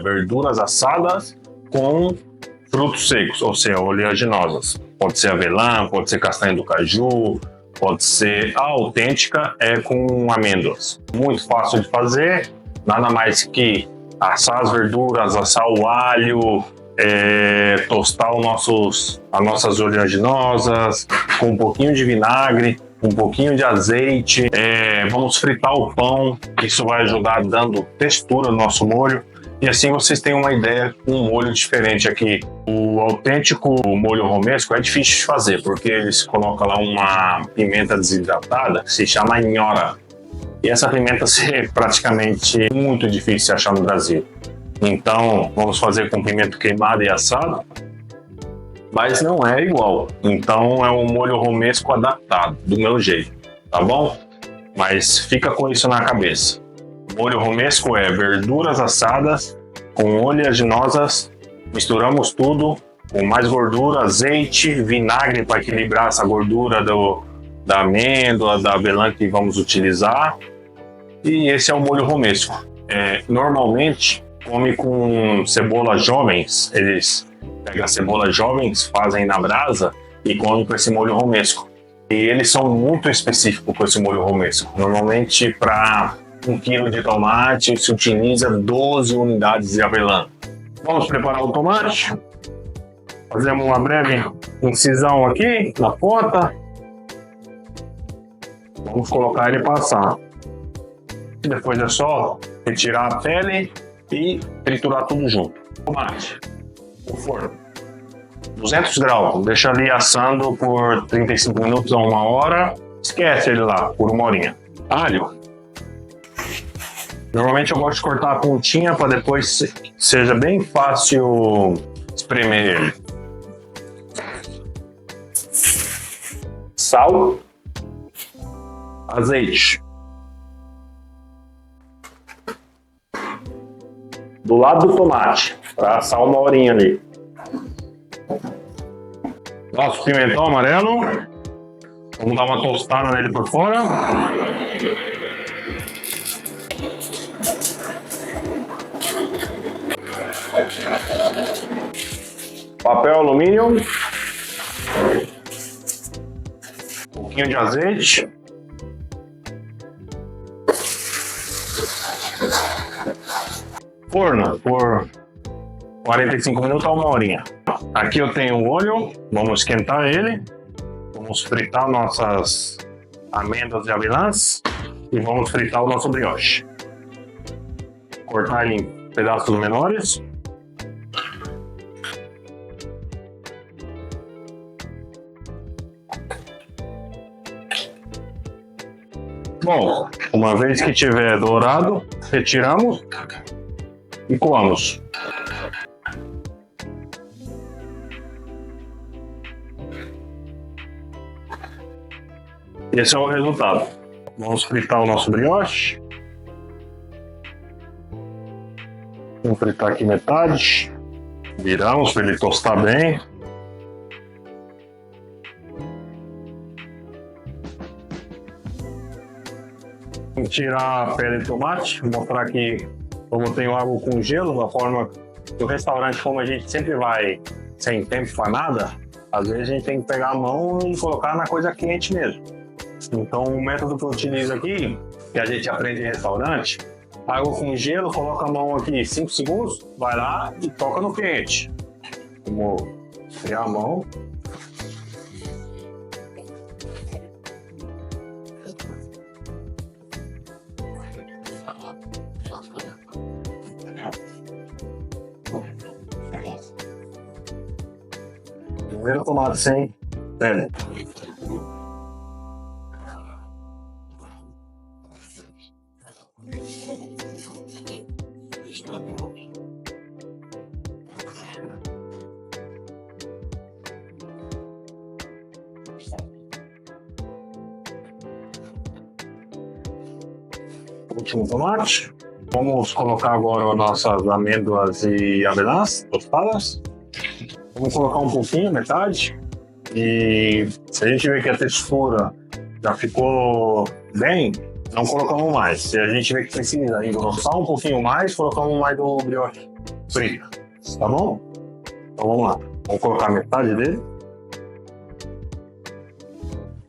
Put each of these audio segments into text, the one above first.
verduras assadas com frutos secos, ou seja, oleaginosas. Pode ser avelã, pode ser castanha do caju, pode ser a autêntica com amêndoas. Muito fácil de fazer, nada mais que assar as verduras, assar o alho, tostar as nossas oleaginosas com um pouquinho de vinagre, um pouquinho de azeite, vamos fritar o pão, isso vai ajudar dando textura no nosso molho. E assim vocês têm uma ideia com um molho diferente aqui. O autêntico molho romesco é difícil de fazer, porque eles colocam lá uma pimenta desidratada que se chama nhola. E essa pimenta é praticamente muito difícil de achar no Brasil. Então vamos fazer com pimenta queimada e assada, mas não é igual. Então é um molho romesco adaptado, do meu jeito, tá bom? Mas fica com isso na cabeça. Molho romesco é verduras assadas com oleaginosas, misturamos tudo com mais gordura, azeite, vinagre para equilibrar essa gordura da amêndoa, da avelã que vamos utilizar. E esse é o molho romesco. Normalmente come com cebolas jovens, eles pegam as cebolas jovens, fazem na brasa e comem com esse molho romesco. E eles são muito específicos com esse molho romesco. Normalmente para 1 kg de tomate se utiliza 12 unidades de avelã. Vamos preparar o tomate. Fazemos uma breve incisão aqui na ponta. Vamos colocar ele passar. Depois é só retirar a pele e triturar tudo junto. Tomate, o forno, 200 graus, deixa ali assando por 35 minutos a 1 hora. Esquece ele lá por 1 horinha. Alho. Normalmente eu gosto de cortar a pontinha para depois seja bem fácil espremer ele. Sal, azeite. Do lado do tomate, para assar 1 horinha ali. Nosso pimentão amarelo. Vamos dar uma tostada nele por fora. Papel alumínio. Um pouquinho de azeite. Forno por 45 minutos a 1 horinha. Aqui eu tenho o óleo, vamos esquentar ele, vamos fritar nossas amêndoas de avelãs e vamos fritar o nosso brioche. Cortar ele em pedaços menores. Bom, uma vez que tiver dourado, retiramos e coamos. Esse é o resultado. Vamos fritar o nosso brioche. Vamos fritar aqui metade. Viramos para ele tostar bem. Vou tirar a pele de tomate. Vou mostrar aqui como eu tenho água com gelo, da forma que o restaurante, como a gente sempre vai sem tempo para nada, às vezes a gente tem que pegar a mão e colocar na coisa quente mesmo. Então o método que eu utilizo aqui, que a gente aprende em restaurante, água com gelo, coloca a mão aqui 5 segundos, vai lá e toca no quente. Vamos esfriar a mão. Primeiro tomate sem pele. Último tomate. Vamos colocar agora as nossas amêndoas e avelãs tostadas. Vamos colocar um pouquinho, metade. E se a gente ver que a textura já ficou bem, não colocamos mais. Se a gente ver que precisa engrossar um pouquinho mais, colocamos mais do brioche. frita. Tá bom? Então vamos lá. Vamos colocar metade dele.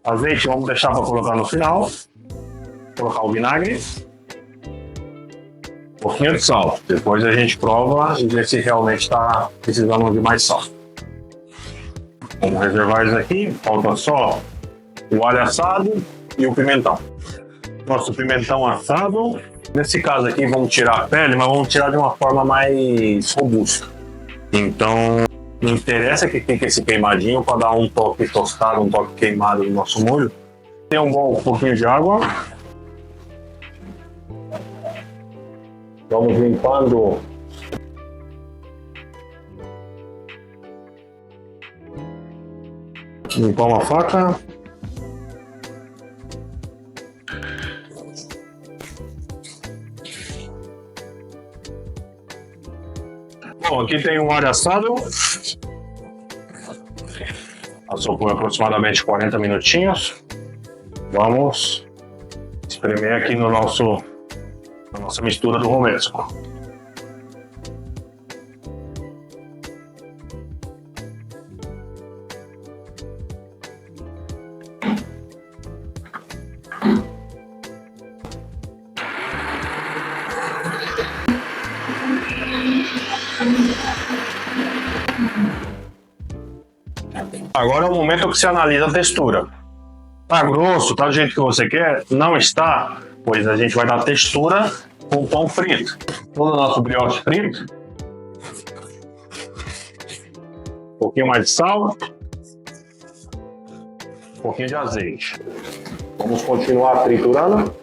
Azeite vamos deixar para colocar no final. Colocar o vinagre. Um pouquinho de sal. Depois a gente prova e vê se realmente está precisando de mais sal. Vamos reservar isso aqui. Falta só o alho assado e o pimentão. Nosso pimentão assado. Nesse caso aqui vamos tirar a pele, mas vamos tirar de uma forma mais robusta. Então não interessa que fique esse queimadinho para dar um toque tostado, um toque queimado no nosso molho. Tem um pouquinho de água. Vamos limpando limpar uma faca. Bom, aqui tem um alho assado. Passou por aproximadamente 40 minutinhos. Vamos espremer aqui na nossa mistura do romesco. Agora é o momento que você analisa a textura. Tá grosso, tá do jeito que você quer? Não está, pois a gente vai dar textura com o pão frito. Todo o nosso brioche frito. Um pouquinho mais de sal. Um pouquinho de azeite. Vamos continuar triturando.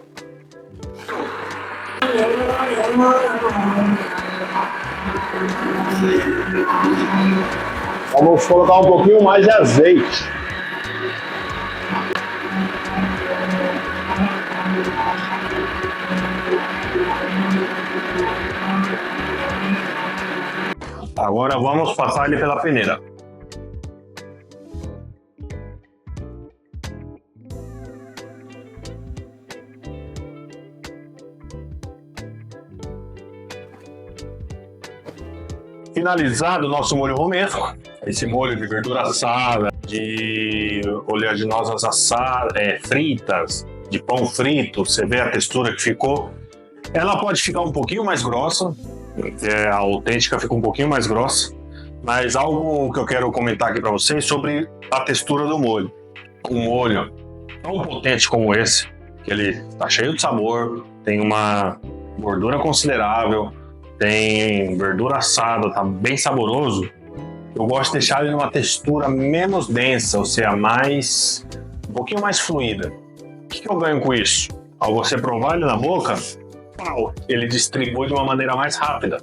Vamos colocar um pouquinho mais de azeite. Agora vamos passar ele pela peneira. Finalizado o nosso molho romesco, esse molho de verdura assada, de oleaginosas assadas, fritas, de pão frito, você vê a textura que ficou. Ela pode ficar um pouquinho mais grossa, a autêntica fica um pouquinho mais grossa, mas algo que eu quero comentar aqui para vocês sobre a textura do molho. Um molho tão potente como esse, que ele está cheio de sabor, tem uma gordura considerável, tem verdura assada, tá bem saboroso. Eu gosto de deixar ele numa textura menos densa, ou seja, um pouquinho mais fluida. O que eu ganho com isso? Ao você provar ele na boca, ele distribui de uma maneira mais rápida.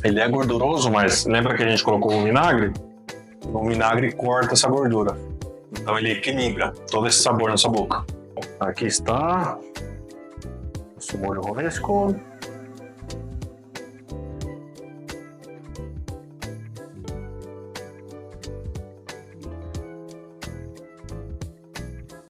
Ele é gorduroso, mas lembra que a gente colocou o vinagre? O vinagre corta essa gordura. Então ele equilibra todo esse sabor na sua boca. Aqui está nosso molho romesco.